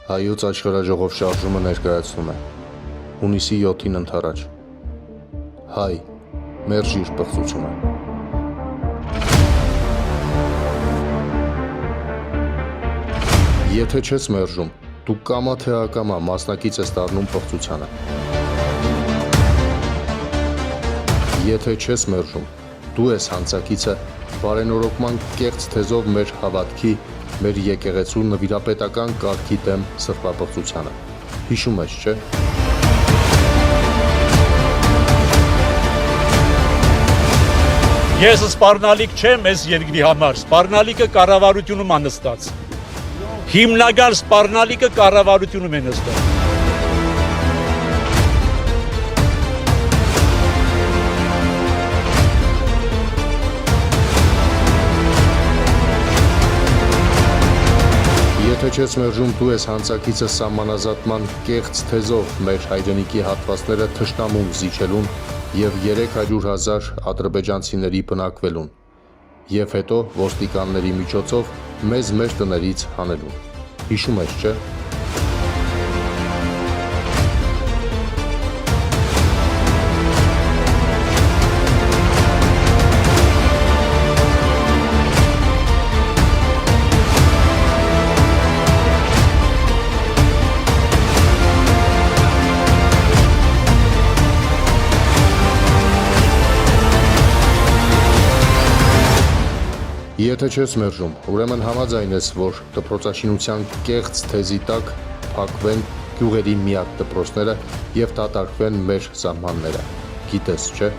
Հայոց աշխարհաժողով շարժումը ներկայացնում է հունիսի 7-ին ընթരാճ։ Հայ, մերժիր պղծությունը։ Եթե չես մերժում, դու կամա թե ակամա մասնակից ես դառնում պղծությանը։ Եթե չես մերժում, դու ես հանցակիցը բարենորոգման կեղծ թեզով մեր հավատքի, մեր եկեղեցու նվիրապետական կարգի դեմ սրբապղծությանը։ Հիշում ես, չէ՞։ Ես սպառնալիք չեմ այս երկրի համար, սպառնալիքը կառավարությունում է նստած։ Հիմնական սպառնալիքը կառավարությունում է նստած։ Եթե չես մերժում, դու ես հանցակիցը սահմանազատման կեղծ թեզով մեր հայրենիքի հատվածները թշնամուն զիջելուն և 300,000 ադրբեջանցիների բնակվելուն և հետո ոստիկանների միջոցով մեզ մեր տներից հանելուն։ Հիշում ես, չէ՞։ Եթե չես մերժում, ուրեմն համաձայն ես, որ դպրոցաշինության կեղծ թեզի տակ փակվեն գյուղերի միակ դպրոցները և դատարկվեն մեր սահմանները, գիտես, չէ՞։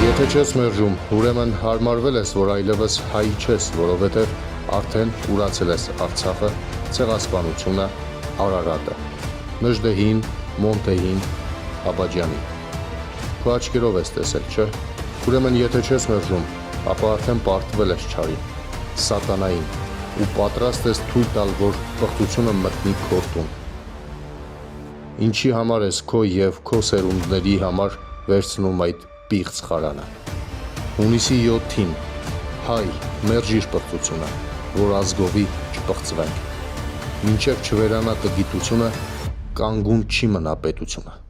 Եթե չես մերժում, ուրեմն հարմարվել ես, որ այլևս հայ չես, որովհետև արդեն ուրացել ես Արցախը, Ցեղասպանությունը, Արարատը, Նժդեհին, Մոնտեհին, Աբաջանին։ Քո աչքերով ես տեսել, չէ՞։ Ուրեմն եթե չես մերժում, ապա արդեն պարտվել ես չարին, սատանային ու պատրաստ ես թույլ տալ, որ պղծությունը մտնի քո տուն։ Ինչի համար ես քո և քո սերունդների համար վերցնում այդ պիղծ խարանը։ Հունիսի 7-ին, հայ, մերժիր պղծությունը, որ ազգովի չպղծվենք։ Մինչև չվերանա տգիտությունը, կանգուն չի մնա պետությունը։